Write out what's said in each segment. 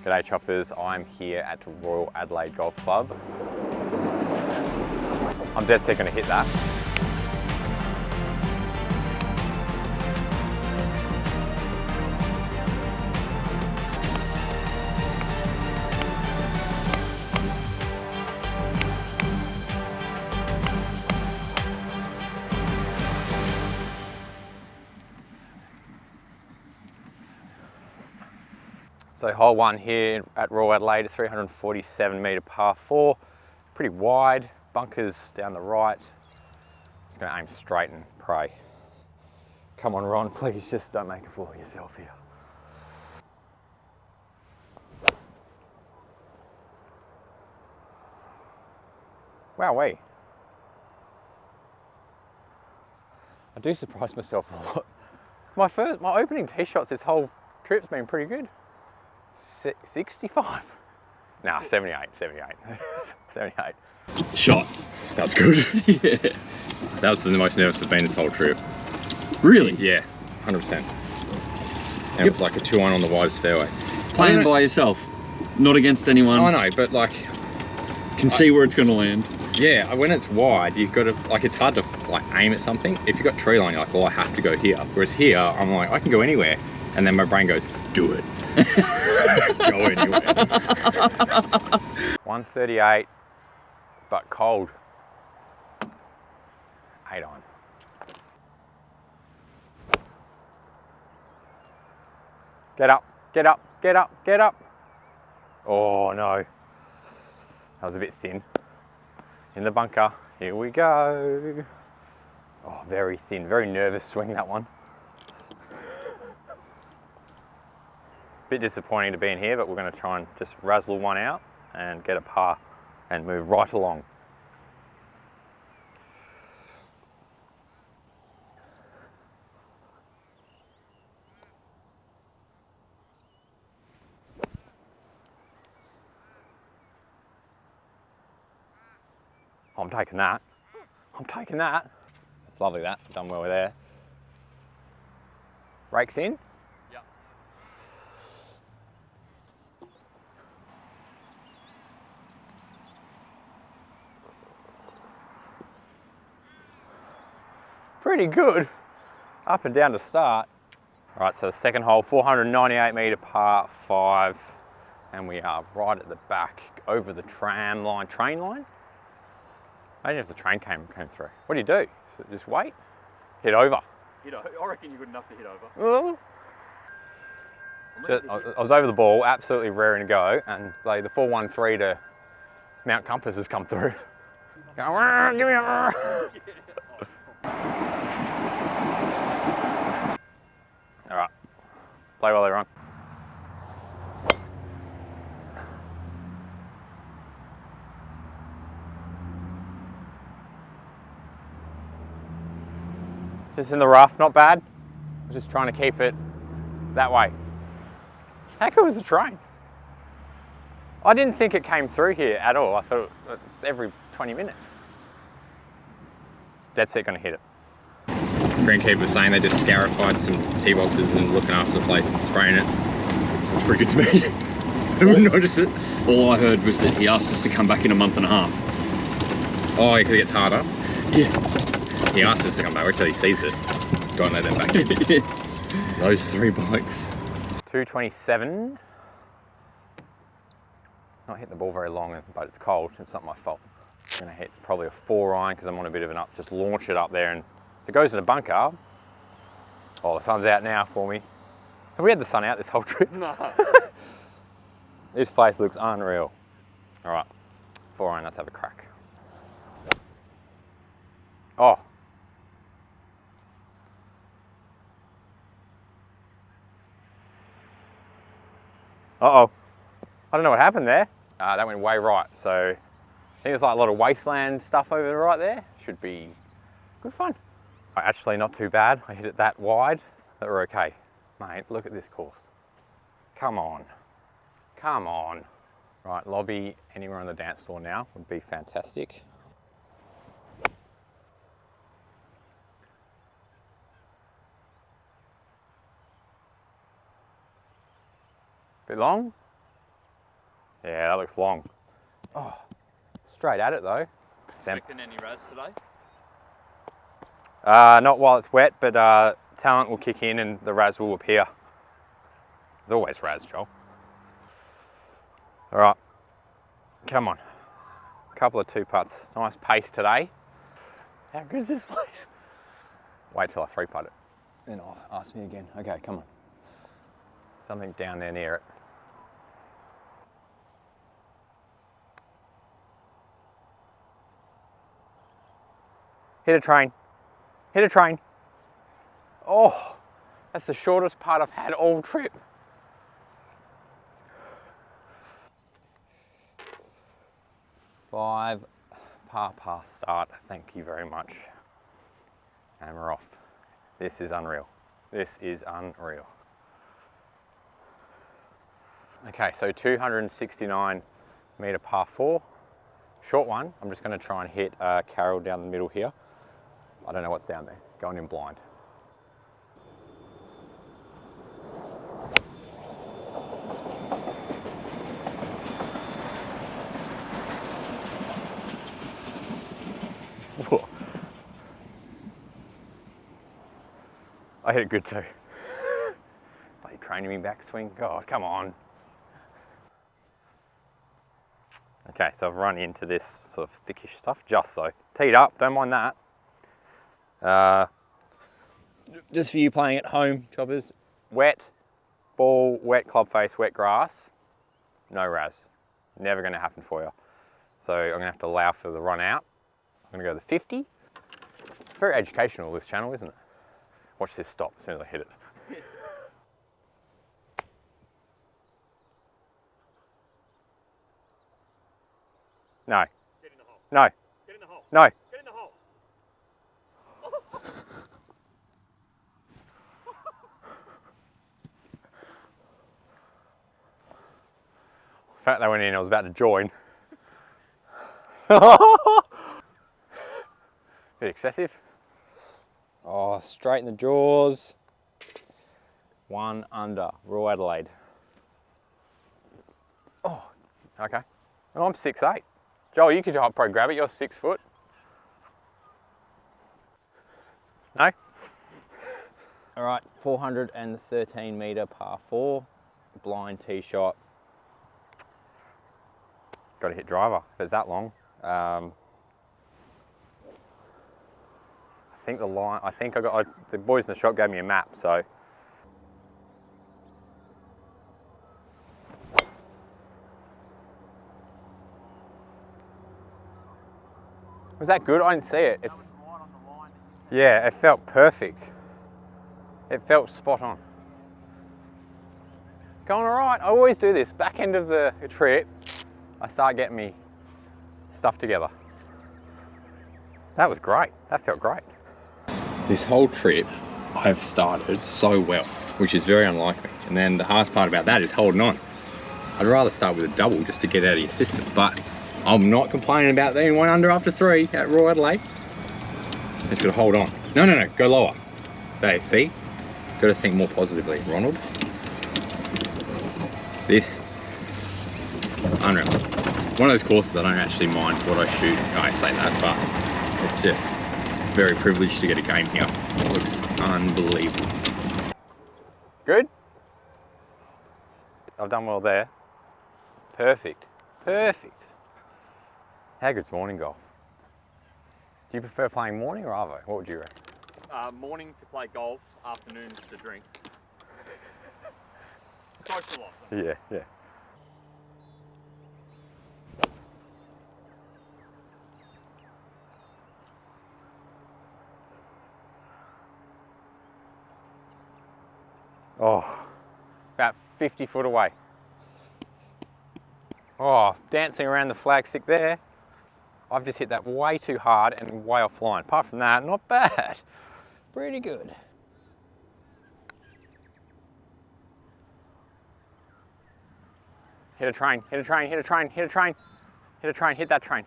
G'day choppers, I'm here at Royal Adelaide Golf Club. I'm dead set going to hit that. So hole one here at Royal Adelaide, 347 metre par 4, pretty wide, bunkers down the right. Just going to aim straight and pray. Come on Ron, please just don't make a fool of yourself here. Wowee. I do surprise myself a lot. My opening tee shots this whole trip's been pretty good. 65? Nah, 78. 78. Shot. That was good. Yeah. That was the most nervous I've been this whole trip. Really? Yeah, 100%. And it was like a 2-1 on the widest fairway. Playing by yourself, not against anyone. I know, but like... Can see where it's going to land. Yeah, when it's wide, you've got to, like, it's hard to like aim at something. If you've got tree line, you're like, well, I have to go here. Whereas here, I'm like, I can go anywhere. And then my brain goes, do it. Go anywhere. 138, but cold. 8 on. Get up, get up, get up, get up. Oh no. That was a bit thin. In the bunker, here we go. Oh, very thin, very nervous swing that one. Bit disappointing to be in here, but we're going to try and just razzle one out and get a par and move right along. I'm taking that. I'm taking that. It's lovely that. Done well there. Rakes in. Yep. Pretty good. Up and down to start. All right, so the second hole, 498 metre par 5. And we are right at the back over the train line. Imagine if the train came through. What do you do? Just wait? Hit over. I reckon you're good enough to hit over. I was over the ball, absolutely raring to go, and the 413 to Mount Compass has come through. Go, give me a... All right, play while they run. Just in the rough, not bad. Just trying to keep it that way. How good was the train? I didn't think it came through here at all. I thought it's every 20 minutes. Dead set gonna hit it. Greenkeeper was saying they just scarified some tee boxes and looking after the place and spraying it. Looks pretty good to me. I didn't notice it. All I heard was that he asked us to come back in a month and a half. Oh, because it gets harder? Yeah. He asked us to come back, wait till he sees it. Don't let them back in. Those 3 bikes. 227. Not hitting the ball very long, but it's cold. It's not my fault. I'm going to hit probably a 4 iron because I'm on a bit of an up. Just launch it up there, and if it goes in the bunker, oh, the sun's out now for me. Have we had the sun out this whole trip? No. This place looks unreal. All right, 4 iron, let's have a crack. Oh. Uh-oh. I don't know what happened there. That went way right. So I think there's like a lot of wasteland stuff over right there. Should be good fun. Actually not too bad. I hit it that wide that we're okay. Mate, look at this course. Come on. Come on. Right, lobby anywhere on the dance floor now would be fantastic. Bit long? Yeah, that looks long. Oh, straight at it though. Expecting any raz today? Not while it's wet, but talent will kick in and the raz will appear. There's always raz, Joel. All right, come on. A couple of 2-putts. Nice pace today. How good is this place? Wait till I 3-putt it. Then I'll ask me again. Okay, come on. Something down there near it. Hit a train. Hit a train. Oh, that's the shortest putt I've had all trip. Five, par start. Thank you very much. And we're off. This is unreal. This is unreal. Okay, so 269 metre par 4. Short one. I'm just going to try and hit Carroll down the middle here. I don't know what's down there. Going in blind. Whoa. I hit it good too. Are you training me backswing? God, come on. Okay, so I've run into this sort of thickish stuff, just so. Teed up, don't mind that. Just for you playing at home, choppers. Wet ball, wet club face, wet grass. No raz. Never going to happen for you. So I'm going to have to allow for the run out. I'm going to go to the 50. Very educational, this channel, isn't it? Watch this stop as soon as I hit it. No. Get in the hole. No. Get in the hole. No. Get in the hole. The fact that went in, I was about to join. Bit excessive. Oh, straight in the jaws. 1 under, Royal Adelaide. Oh, okay. Well, I'm 6'8". Joel, you could pro grab it, you're 6 foot. No? All right, 413 metre par 4, blind tee shot. Got to hit driver if it's that long. I think the line, the boys in the shop gave me a map, so. Was that good? I didn't see it. That was right on the line. Yeah, it felt perfect. It felt spot on. Going all right. I always do this. Back end of the trip, I start getting me stuff together. That was great. That felt great. This whole trip, I've started so well, which is very unlike me. And then the hardest part about that is holding on. I'd rather start with a double just to get out of your system, but I'm not complaining about being 1 under after 3 at Royal Adelaide. Just gotta hold on. No, go lower. There, see? Gotta think more positively, Ronald. This, unreal. One of those courses I don't actually mind what I shoot. I say that, but it's just very privileged to get a game here. It looks unbelievable. Good? I've done well there. Perfect. Perfect. How good's morning golf? Do you prefer playing morning or arvo? What would you reckon? Morning to play golf, afternoons to drink. Social life. Yeah, yeah. Oh, about 50 foot away. Oh, dancing around the flagstick there. I've just hit that way too hard and way offline. Apart from that, not bad. Pretty good. Hit a train, hit a train, hit a train, hit a train. Hit a train, hit that train.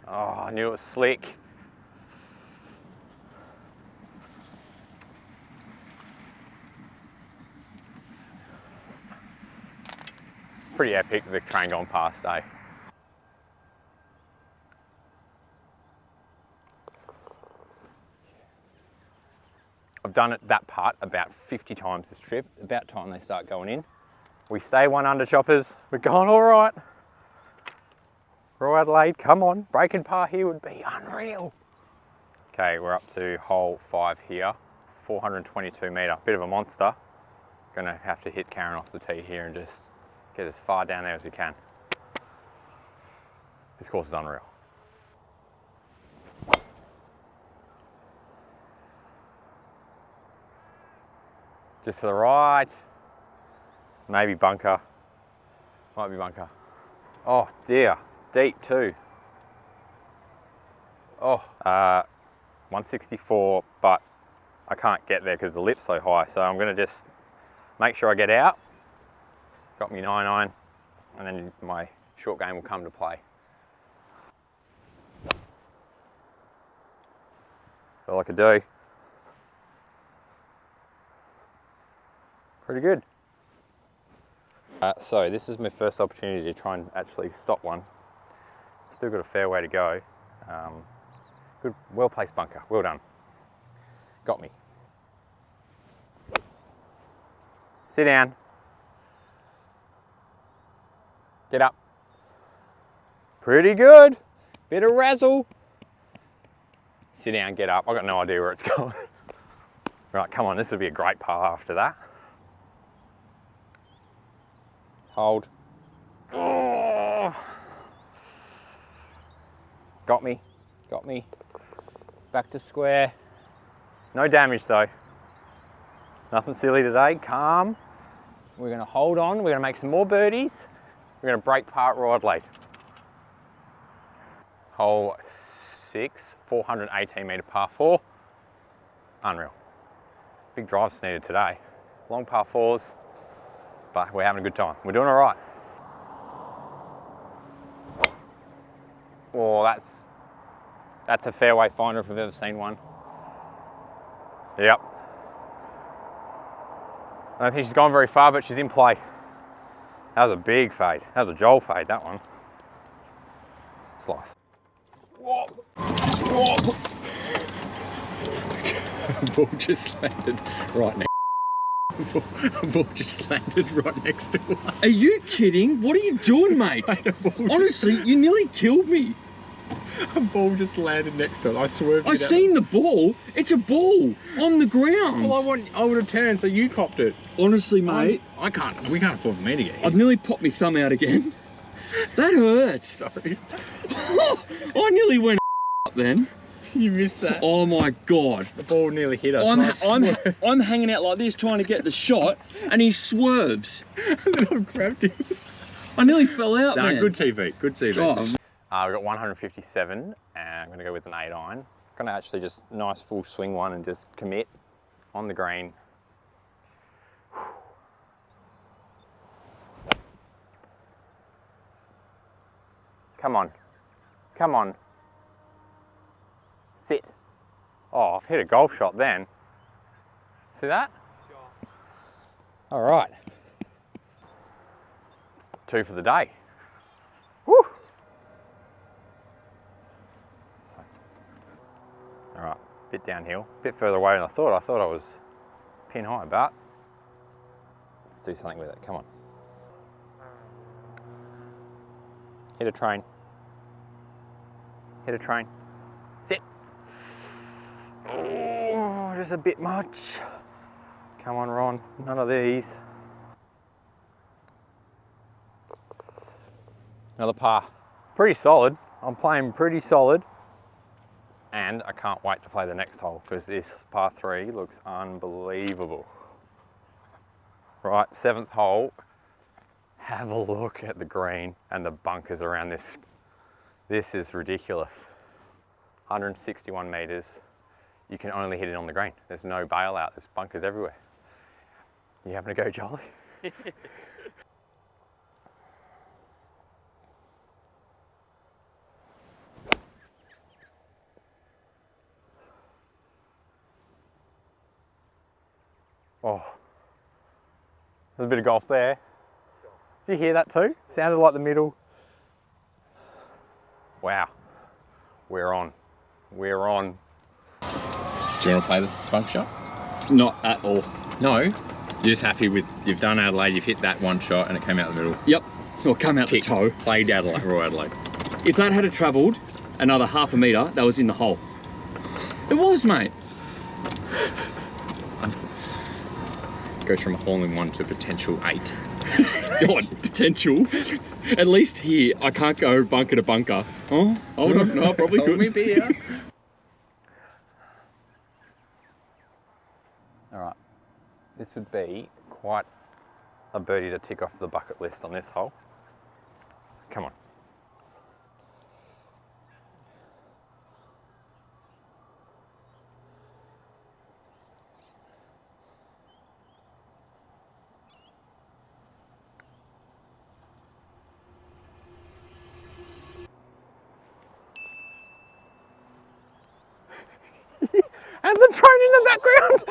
Oh, I knew it was slick. pretty epic, the train going past, eh? I've done it, that part about 50 times this trip. About time they start going in. We stay one under, choppers. We're going all right. Royal Adelaide, come on. Breaking par here would be unreal. Okay, we're up to hole 5 here. 422 metre, bit of a monster. Gonna have to hit Karen off the tee here and just get as far down there as we can. This course is unreal. Just to the right. Maybe bunker. Might be bunker. Oh dear, deep too. Oh, 164, but I can't get there because the lip's so high. So I'm gonna just make sure I get out. Got me 9-9, and then my short game will come to play. That's all I could do. Pretty good. So this is my first opportunity to try and actually stop one. Still got a fair way to go. Good, well-placed bunker, well done. Got me. Sit down. Get up. Pretty good. Bit of razzle. Sit down, get up. I've got no idea where it's going. Right, come on, this would be a great par after that. Hold. Oh. Got me, got me. Back to square. No damage though. Nothing silly today, calm. We're gonna hold on, we're gonna make some more birdies. We're gonna break par at Royal Adelaide. Hole 6, 418 metre par 4. Unreal. Big drives needed today. Long par 4s. But we're having a good time. We're doing all right. Oh, that's a fairway finder if I've ever seen one. Yep. I don't think she's gone very far, but she's in play. That was a big fade. That was a Joel fade, that one. Slice. Whoa. Whoa. Ball just landed right next. Ball just landed right next to us. Are you kidding? What are you doing, mate? Honestly, you nearly killed me. A ball just landed next to it. I swerved. I seen the ball. It's a ball on the ground. Well, I would have turned, so you copped it. Honestly, mate. We can't afford for me to get hit. I've nearly popped my thumb out again. That hurt. Sorry. I nearly went up then. You missed that. Oh my God. The ball nearly hit us. I'm hanging out like this trying to get the shot and he swerves. And then I've grabbed him. I nearly fell out, man. Good TV, good TV. Oh. We've got 157 and I'm going to go with an 8 iron. I'm going to actually just nice full swing one and just commit on the green. Come on. Come on. Sit. Oh, I've hit a golf shot then. See that? Sure. All right. It's 2 for the day. Woo! All right, bit downhill, bit further away than I thought. I thought I was pin high, but let's do something with it. Come on. Hit a train. Hit a train. Sit. Oh, just a bit much. Come on, Ron. None of these. Another par. Pretty solid. I'm playing pretty solid. And I can't wait to play the next hole because this par 3 looks unbelievable. Right, 7th hole. Have a look at the green and the bunkers around this. This is ridiculous. 161 metres. You can only hit it on the green. There's no bailout. There's bunkers everywhere. You having to go jolly? Oh, there's a bit of golf there. Did you hear that too? Sounded like the middle. Wow. We're on. We're on. Do you want to play this bunk shot? Not at all. No? You're just happy with, you've done Adelaide, you've hit that one shot and it came out the middle. Yep. Or come out the toe. Played Adelaide, Royal Adelaide. If that had travelled another half a metre, that was in the hole. It was, mate. Goes from a hole-in-one to potential 8. God, potential. At least here, I can't go bunker to bunker. Oh, hold on, no, I probably could. Me beer. All right, this would be quite a birdie to tick off the bucket list on this hole. Come on. And the train in the background!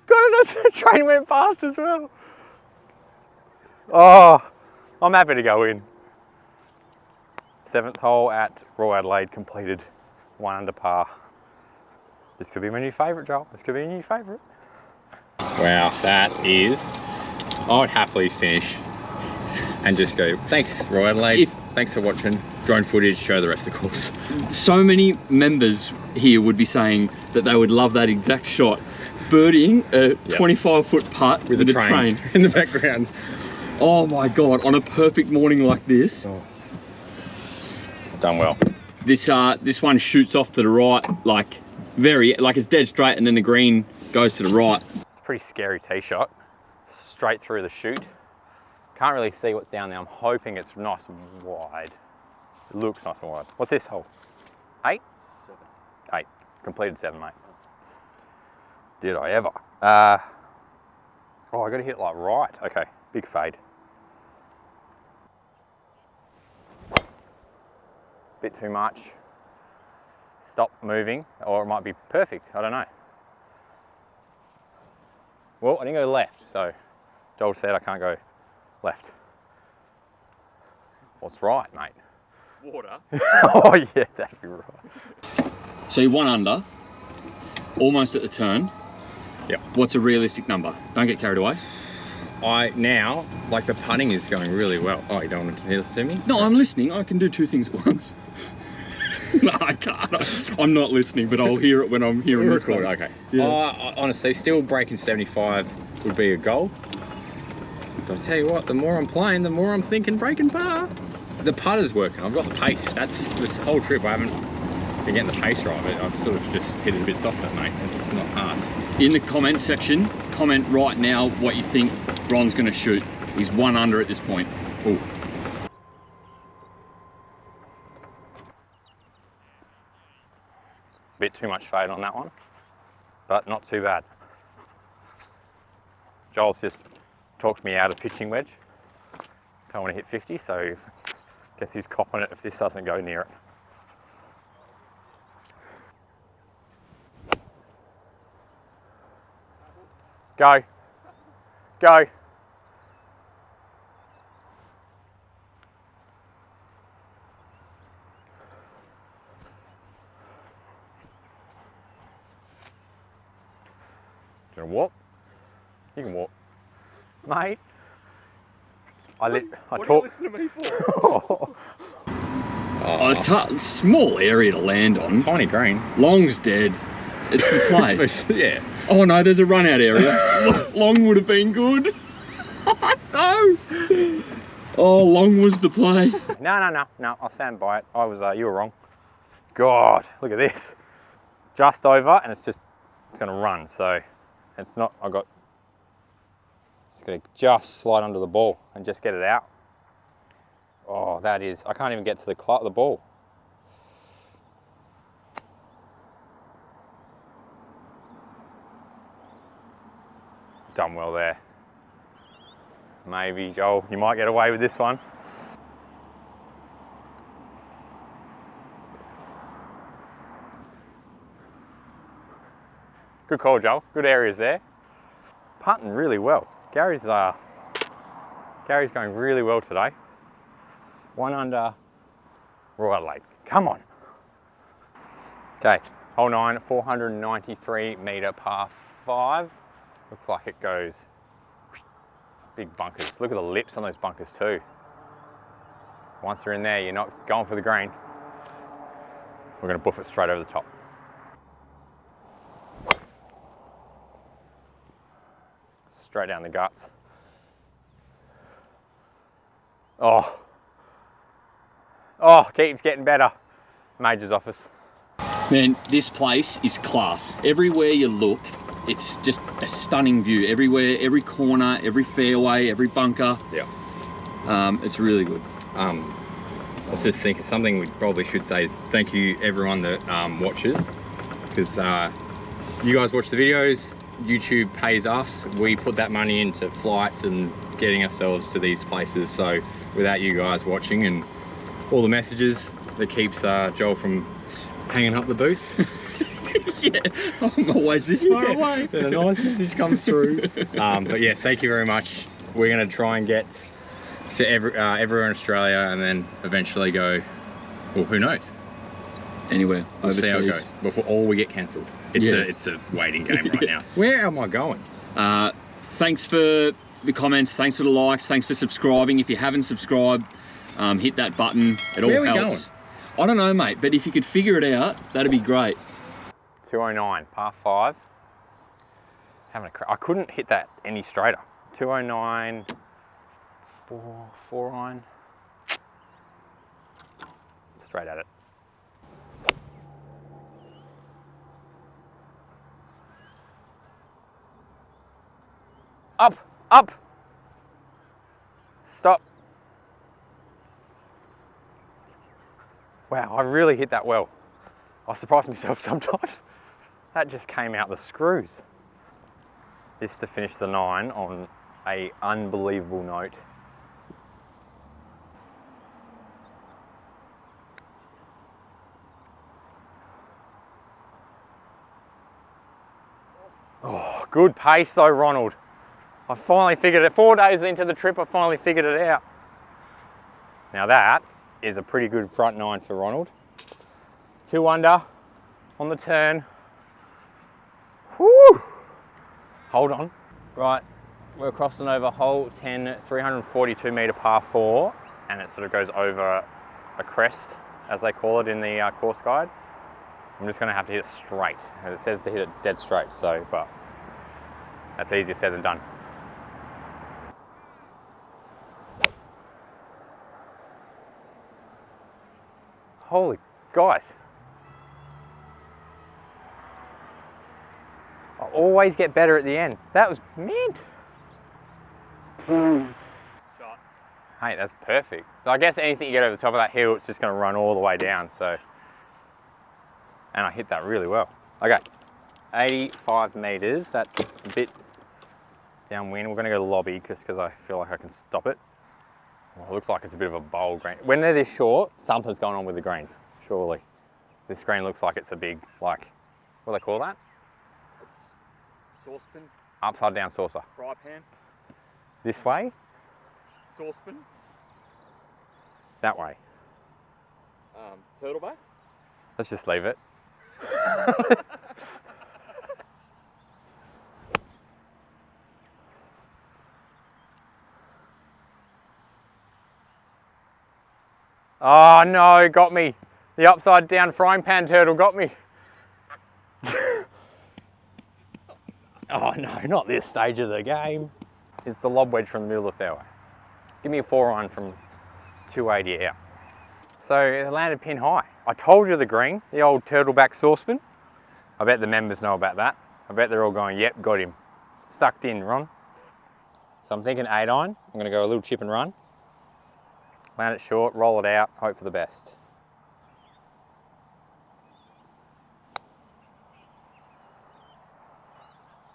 God, the train went past as well. Oh, I'm happy to go in. 7th hole at Royal Adelaide completed, 1 under par. This could be my new favourite, Joel. This could be a new favourite. Wow, that is... I would happily finish and just go, thanks, Royal Adelaide. Thanks for watching. Drone footage, show the rest of the course. So many members here would be saying that they would love that exact shot. Birding a 25-foot putt with a train in the background. Oh my God, on a perfect morning like this. Oh. Done well. This one shoots off to the right, like it's dead straight, and then the green goes to the right. It's a pretty scary tee shot. Straight through the chute. Can't really see what's down there. I'm hoping it's nice and wide. It looks nice and wide. What's this hole? 8? 7. 8. Completed 7, mate. Did I ever? Oh, I got to hit it like right. Okay, big fade. Bit too much. Stop moving, or it might be perfect. I don't know. Well, I didn't go left, so Joel said I can't go left. What's right, mate? Water. Oh yeah, that'd be right. So you're 1 under, almost at the turn. Yep. What's a realistic number? Don't get carried away. Now, like the putting is going really well. Oh, you don't want to listen to me? No, I'm listening. I can do 2 things at once. No, I can't. I'm not listening, but I'll hear it when I'm hearing this one. Okay. Yeah. Honestly, still breaking 75 would be a goal. But I'll tell you what, the more I'm playing, the more I'm thinking breaking par. The putter's working. I've got the pace. That's this whole trip. I haven't been getting the pace right, but I've sort of just hit it a bit softer, mate. It's not hard. In the comment section, comment right now what you think Ron's going to shoot. He's 1 under at this point. Ooh. Bit too much fade on that one, but not too bad. Joel's just talked me out of pitching wedge. Don't want to hit 50, so guess he's copping it if this doesn't go near it. Go. Go. Do you want to walk? You can walk. Mate. What do you listen to me for? Small area to land on. Tiny green. Long's dead. It's the play. Yeah. Oh no, there's a run out area. Long would have been good. No. Oh, long was the play. No, I'll stand by it. You were wrong. God, look at this. Just over, and it's gonna run, so it's not, it's gonna just slide under the ball and just get it out. Oh, I can't even get to the ball. Done well there. Maybe, Joel, you might get away with this one. Good call, Joel. Good areas there. Putting really well. Gary's Gary's going really well today. 1 under, Royal Adelaide. Come on. Okay, hole 9, 493 metre par 5. Looks like it goes big bunkers. Look at the lips on those bunkers too. Once you're in there, you're not going for the green. We're going to buff it straight over the top. Straight down the guts. Oh. Oh, keeps getting better. Major's office. Man, this place is class. Everywhere you look, it's just a stunning view. Everywhere, every corner, every fairway, every bunker. Yeah. It's really good. I was just thinking something we probably should say is thank you everyone that watches, because you guys watch the videos, YouTube pays us, we put that money into flights and getting ourselves to these places. So without you guys watching and all the messages that keeps Joel from hanging up the booth. Yeah, I'm always this far away. Then a nice message comes through. But yeah, thank you very much. We're going to try and get to everywhere in Australia, and then eventually go, well, who knows? Anywhere. We'll see how it goes before all we get cancelled. It's a waiting game right now. Where am I going? Thanks for the comments, thanks for the likes, thanks for subscribing. If you haven't subscribed, hit that button. It all helps. I don't know, mate, but if you could figure it out, that'd be great. 209, par 5. I couldn't hit that any straighter. 209, 4 iron. Straight at it. Up, up. Stop. Wow, I really hit that well. I surprise myself sometimes. That just came out the screws. Just to finish the 9 on an unbelievable note. Oh, good pace though, Ronald. I finally figured it. 4 days into the trip, I finally figured it out. Now that is a pretty good front 9 for Ronald. 2 under on the turn. Woo! Hold on. Right, we're crossing over hole 10, 342 metre par 4, and it sort of goes over a crest, as they call it in the course guide. I'm just going to have to hit it straight. It says to hit it dead straight, so, but that's easier said than done. Holy guys. I always get better at the end. That was mint. Shot. Hey, that's perfect. So I guess anything you get over the top of that hill, it's just going to run all the way down. So, and I hit that really well. Okay, 85 meters. That's a bit downwind. We're going to go to lobby because I feel like I can stop it. Well, it looks like it's a bit of a bowl green. When they're this short, something's going on with the greens, surely. This green looks like it's a big, like, what do they call that? Saucepan. Upside down saucer. Fry pan. This way? Saucepan. That way. Turtleback. Let's just leave it. Oh no, got me. The upside down frying pan turtle got me. Oh no, not this stage of the game. It's the lob wedge from the middle of the fairway. Give me a 4 iron from 280 out. So it landed pin high. I told you the green, the old turtleback saucepan. I bet the members know about that. I bet they're all going, yep, got him. Sucked in, Ron. So I'm thinking 8 iron. I'm gonna go a little chip and run. Land it short, roll it out, hope for the best.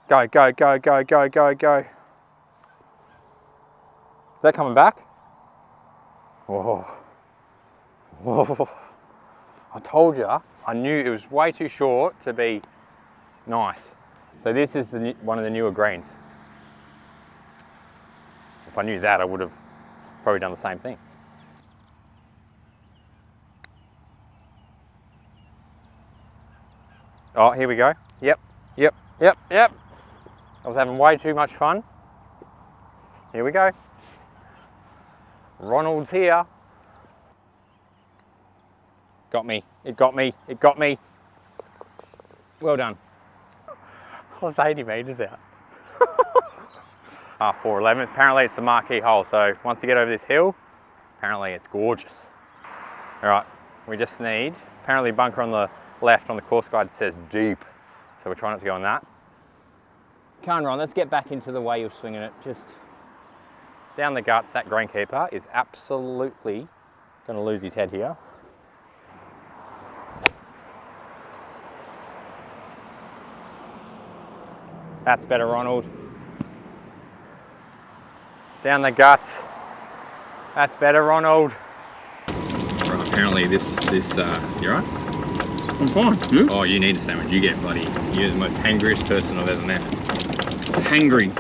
Go, go, go, go, go, go, go. Is that coming back? Whoa. Whoa. I told you, I knew it was way too short to be nice. So this is one of the newer greens. If I knew that, I would have probably done the same thing. Oh, here we go. Yep. I was having way too much fun. Here we go. Ronald's here. Got me. It got me. Well done. I was 80 metres out. 411. Apparently it's the marquee hole, so once you get over this hill, apparently it's gorgeous. All right, we just need, apparently bunker on the left on the course guide says deep, so we're trying not to go on that. Come on, Ron, let's get back into the way you're swinging it. Just down the guts. That greenkeeper is absolutely going to lose his head here. That's better, Ronald. Down the guts. That's better, Ronald. Right, apparently this, you right? I'm fine. You? Oh, you need a sandwich. You get bloody, you're the most hangriest person I've ever met. Hangry.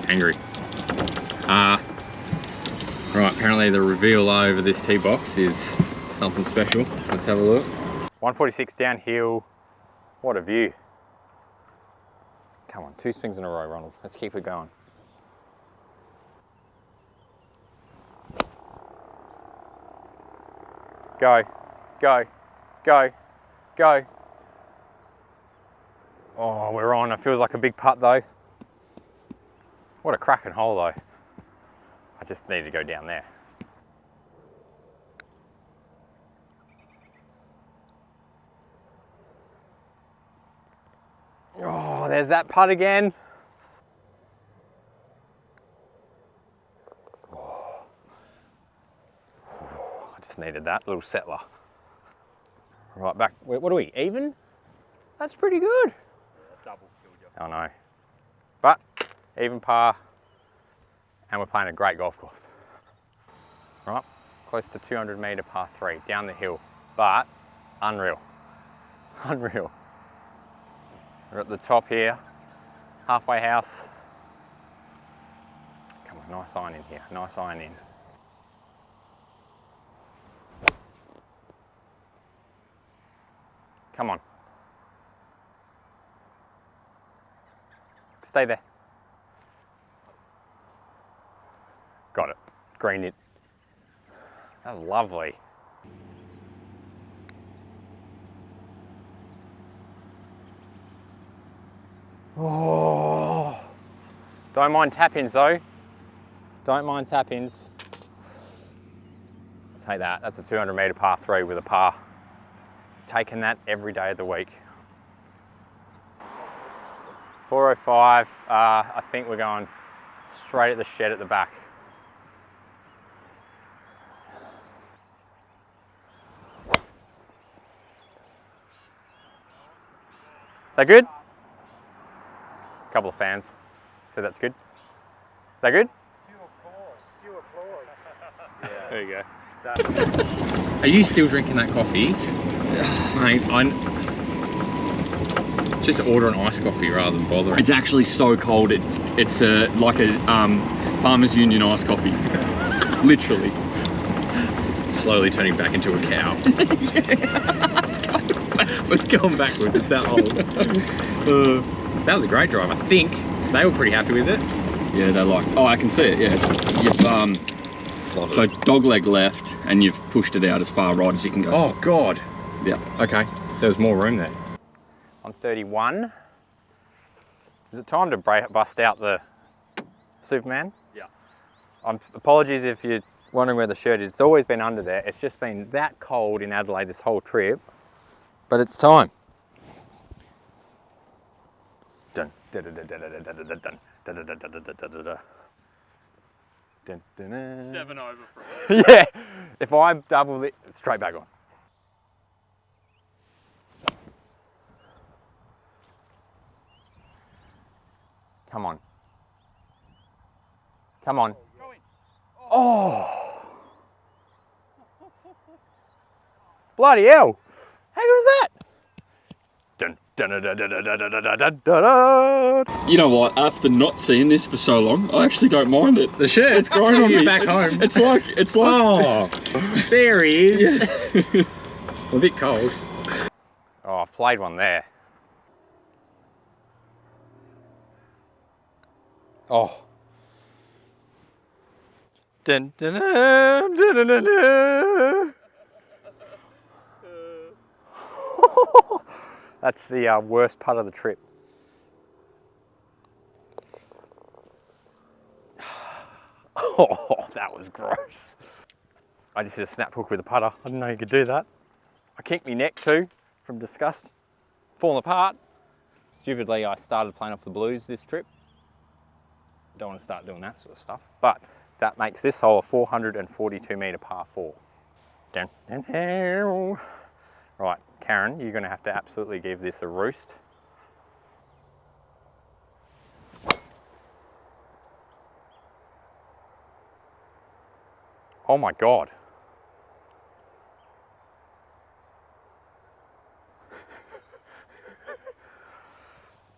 Right, apparently the reveal over this tee box is something special. Let's have a look. 146 downhill. What a view. Come on, 2 swings in a row, Ronald. Let's keep it going. Go. Oh, we're on. It feels like a big putt though. What a cracking hole though. I just need to go down there. Oh, there's that putt again. Oh. I just needed that little settler. Right back, what are we, even? That's pretty good. Double killed you. I know. But, even par, and we're playing a great golf course. Right, close to 200 metre par 3, down the hill, but unreal. Unreal. We're at the top here, halfway house. Come on, nice iron in here, nice iron in. Come on. Stay there. Got it. Green it. That was lovely. Oh. Don't mind tap-ins though. Don't mind tap-ins. Take that. That's a 200 metre par 3 with a par. Taking that every day of the week. 405, I think we're going straight at the shed at the back. Is that good? A couple of fans. So that's good. Is that good? Few applause. Yeah. There you go. Are you still drinking that coffee? Mate, just order an iced coffee rather than bothering. It's actually so cold. It's like a Farmers Union iced coffee. Literally. It's slowly turning back into a cow. It's going backwards. It's that old. That was a great drive. I think they were pretty happy with it. Yeah, they like. Oh, I can see it. Yeah. You've so dogleg left, and you've pushed it out as far right as you can go. Oh God. Yeah. Okay. There's more room there. On 31. Is it time to bust out the Superman? Yeah. Apologies if you're wondering where the shirt is. It's always been under there. It's just been that cold in Adelaide this whole trip. But it's time. Dun, dun, dun, dun, dun, dun, dun, dun, dun, dun, dun, dun, dun, dun, dun, dun. Dun, dun, dun. 7 over from Yeah. If I double it, straight back on. Come on. Come on. Oh. Bloody hell. How good is that? Dun, Dun-dun-dun-dun-dun-dun-dun-dun-dun. You know what? After not seeing this for so long, I actually don't mind it. The shirt. It's growing on me. Back home. It's like. Oh, there he is. Yeah. A bit cold. Oh, I've played one there. Oh. Dun, dun, dun, dun, dun, dun, dun. That's the worst part of the trip. Oh, that was gross. I just hit a snap hook with a putter. I didn't know you could do that. I kinked my neck too from disgust. Falling apart. Stupidly, I started playing off the blues this trip. Don't want to start doing that sort of stuff. But that makes this hole a 442 metre par 4. Down, down, down. Right, Karen, you're going to have to absolutely give this a roost. Oh my God.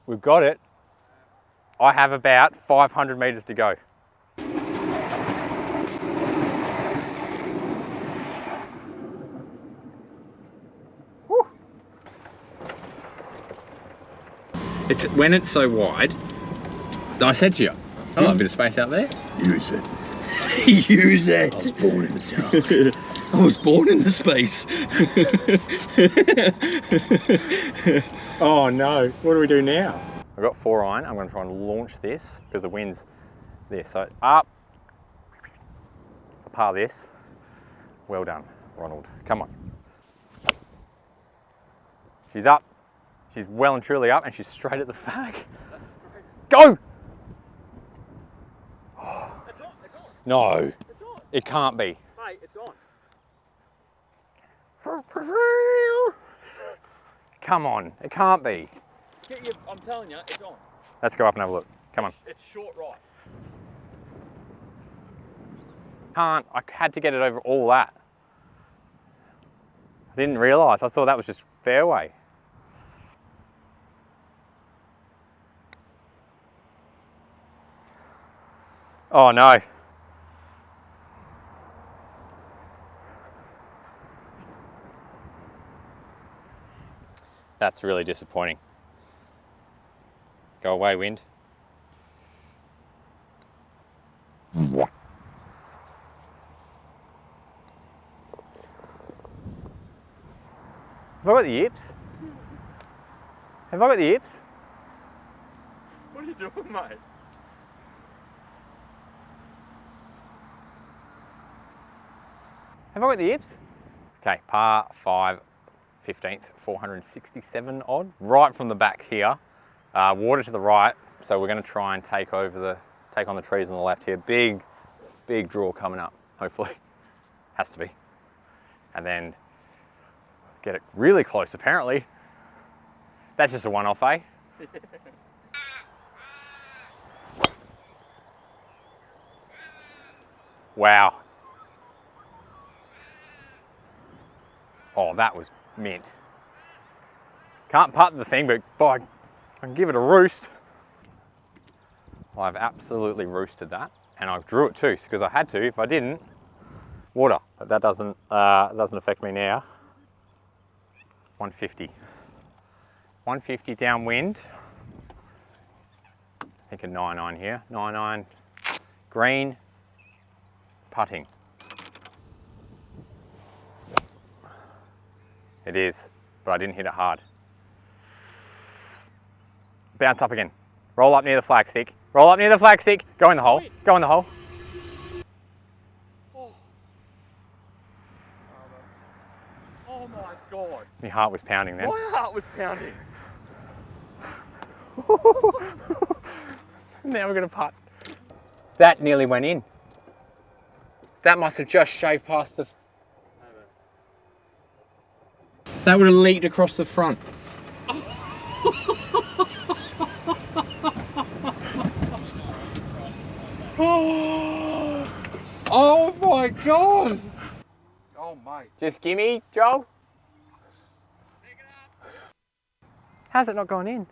We've got it. I have about 500 metres to go. Whew. It's when it's so wide. I said to you, I like a bit of space out there. Use it. Use it. I was born in the town. I was born in the space. Oh no, what do we do now? I've got 4 iron. I'm going to try and launch this because the wind's there. So up, par this. Well done, Ronald. Come on. She's up. She's well and truly up, and she's straight at the fag. Go! Oh. It's on, it's on. No, It's on. it can't be. Mate, it's on. Come on, it can't be. I'm telling you, it's on. Let's go up and have a look. Come on. It's short right. Can't. I had to get it over all that. I didn't realise. I thought that was just fairway. Oh no. That's really disappointing. Go away, wind. Have I got the yips? Have I got the yips? What are you doing, mate? Have I got the yips? Okay, par 5, 15th, 467 odd. Right from the back here, water to the right. So we're going to try and take on the trees on the left here. Big draw coming up, hopefully. Has to be. And then get it really close, apparently. That's just a one-off, eh? Wow. Oh, that was mint. Can't putt the thing, but boy, I can give it a roost. I've absolutely roosted that, and I drew it too, because I had to. If I didn't, water. But that doesn't affect me now. 150. 150 downwind. I think a 9-9 here. 9-9, green, putting. It is, but I didn't hit it hard. Bounce up again. Roll up near the flag stick. Roll up near the flag stick. Go in the hole. Go in the hole. Oh my God. My heart was pounding then. My heart was pounding. Now we're going to putt. That nearly went in. That must have just shaved past the... That would have leaked across the front. Oh my God! Oh mate. Just gimme, Joel. How's it not going in?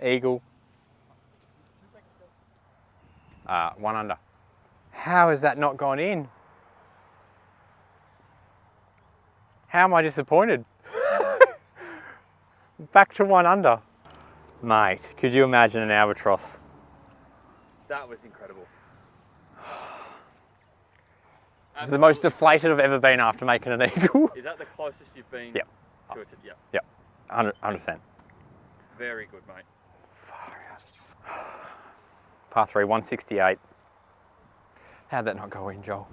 Eagle. 1 under. How is that not gone in? How am I disappointed? Back to 1 under. Mate, could you imagine an albatross? That was incredible. This is the most deflated I've ever been after making an eagle. Is that the closest you've been Yep. to it? Yep. Yep, 100%. Very good, mate. Par 3, 168. How'd that not go in, Joel?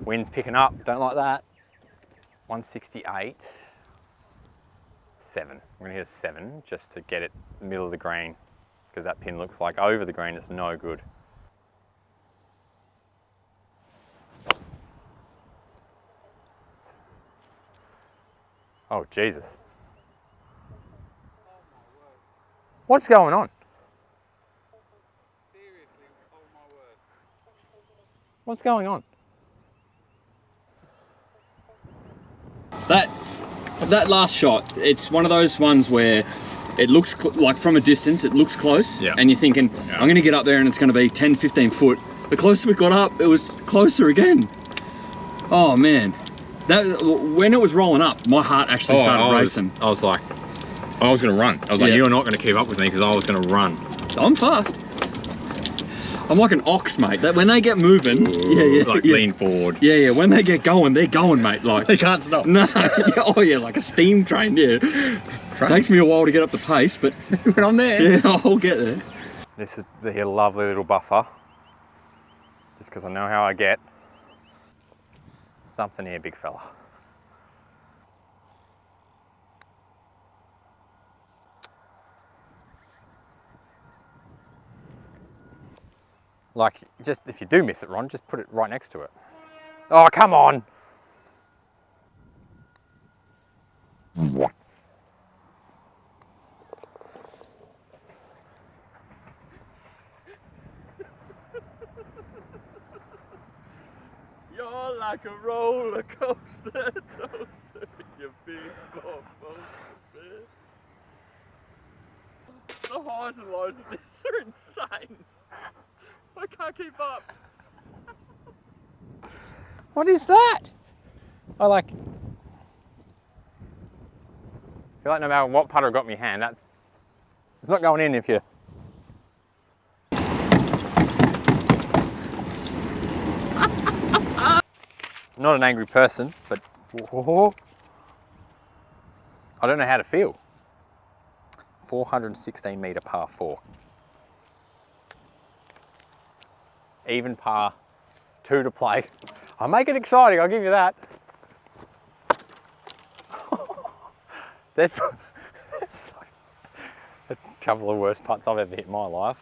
Wind's picking up, don't like that. 168. 7. We're gonna hit a 7 just to get it middle of the green because that pin looks like over the green, it's no good. Oh, Jesus. What's going on? Seriously, oh my word. What's going on? That last shot, it's one of those ones where it looks like from a distance, it looks close, Yeah. and you're thinking, I'm going to get up there and it's going to be 10, 15 foot. The closer we got up, it was closer again. Oh man, when it was rolling up, my heart actually started racing. I was like, I was going to run. I was like, Yeah. you're not going to keep up with me because I was going to run. I'm fast. I'm like an ox, mate. That when they get moving, Like lean forward. yeah. When they get going, they're going, mate. Like They can't stop. no, oh yeah, like a steam train. Yeah, takes me a while to get up to pace, but When I'm there. yeah, I'll get there. This is the lovely little buffer. Just because I know how I get. Something here, big fella. Like, just if you do miss it, Ron, just put it right next to it. Oh, come on! You're like a roller coaster, toaster, you big bum. The highs and lows of this are insane. I can't keep up. What is that? I like. I feel like no matter what putter I got in my hand, it's not going in if you. I'm not an angry person, but I don't know how to feel. 416 metre par 4. Even par 2 to play. I'll make it exciting, I'll give you that. That's a couple of the worst putts I've ever hit in my life.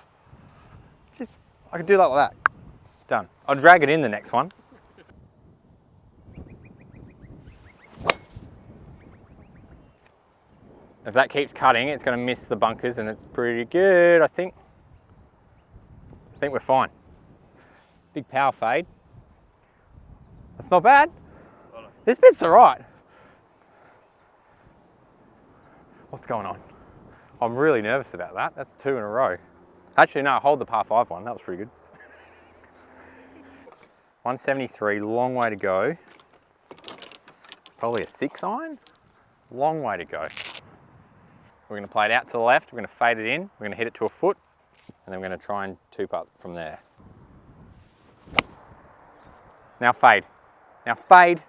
I could do that like that. Done. I'll drag it in the next one. If that keeps cutting, it's going to miss the bunkers and it's pretty good, I think. I think we're fine. Big power fade. That's not bad. This bit's alright. What's going on? I'm really nervous about that. That's 2 in a row. Actually, no, hold the par 5 one. That was pretty good. 173, long way to go. Probably a 6 iron. Long way to go. We're going to play it out to the left. We're going to fade it in. We're going to hit it to a foot, and then we're going to try and 2-putt from there. Now fade. Now fade.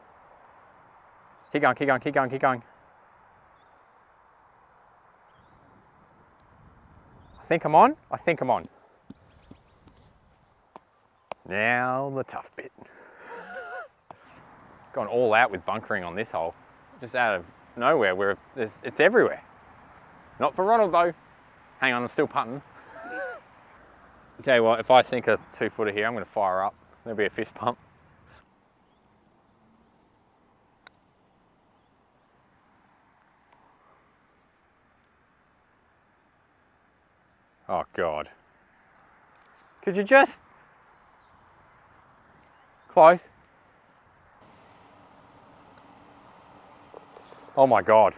Keep going, keep going, keep going, keep going. I think I'm on. I think I'm on. Now the tough bit. Gone all out with bunkering on this hole. Just out of nowhere where it's everywhere. Not for Ronald though. Hang on, I'm still putting. Tell you what, if I sink a 2-footer here, I'm going to fire up. There'll be a fist pump. Oh God. Could you just... Close. Oh my God.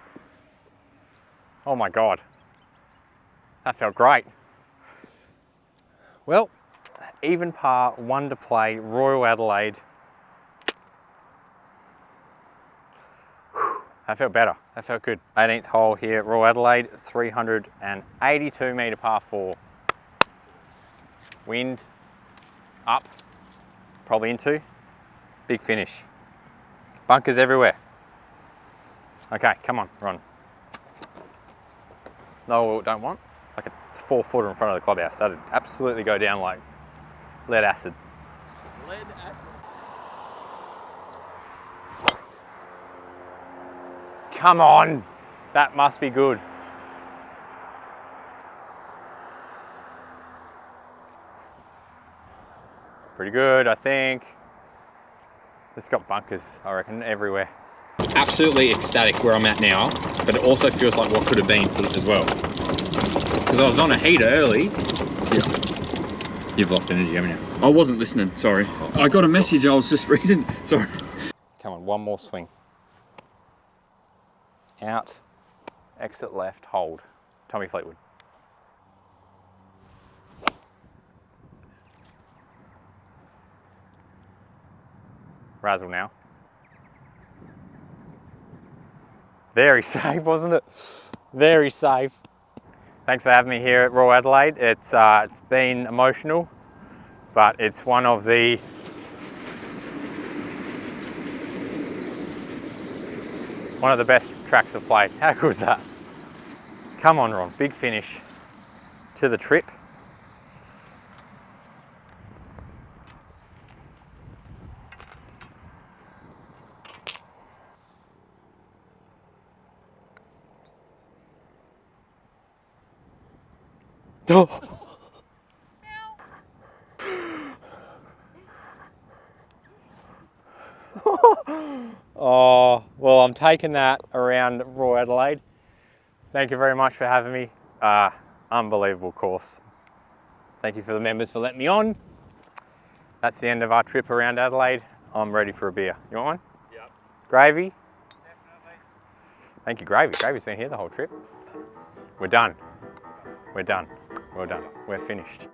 Oh my God. That felt great. Well, even par, 1 to play, Royal Adelaide. Whew, that felt better. That felt good. 18th hole here at Royal Adelaide, 382 metre par 4. Wind up, probably into. Big finish. Bunkers everywhere. Okay, come on, Ron. No, don't want. Like a 4-footer in front of the clubhouse. That'd absolutely go down like lead acid. Lead acid. Come on, that must be good. Pretty good, I think. It's got bunkers, I reckon, everywhere. Absolutely ecstatic where I'm at now, but it also feels like what could have been as well. Because I was on a heater early. Yeah. You've lost energy, haven't you? I wasn't listening, sorry. I got a message, I was just reading. Sorry. Come on, one more swing. Out, exit left, hold. Tommy Fleetwood. Razzle now. Very safe, wasn't it? Very safe. Thanks for having me here at Royal Adelaide. It's been emotional, but it's one of the best tracks I've played. How good was that? Come on, Ron, big finish to the trip. Oh, well, I'm taking that around Royal Adelaide. Thank you very much for having me. Unbelievable course. Thank you for the members for letting me on. That's the end of our trip around Adelaide. I'm ready for a beer. You want one? Yep. Gravy? Definitely. Thank you, Gravy. Gravy's been here the whole trip. We're done. We're done. Well done. We're finished.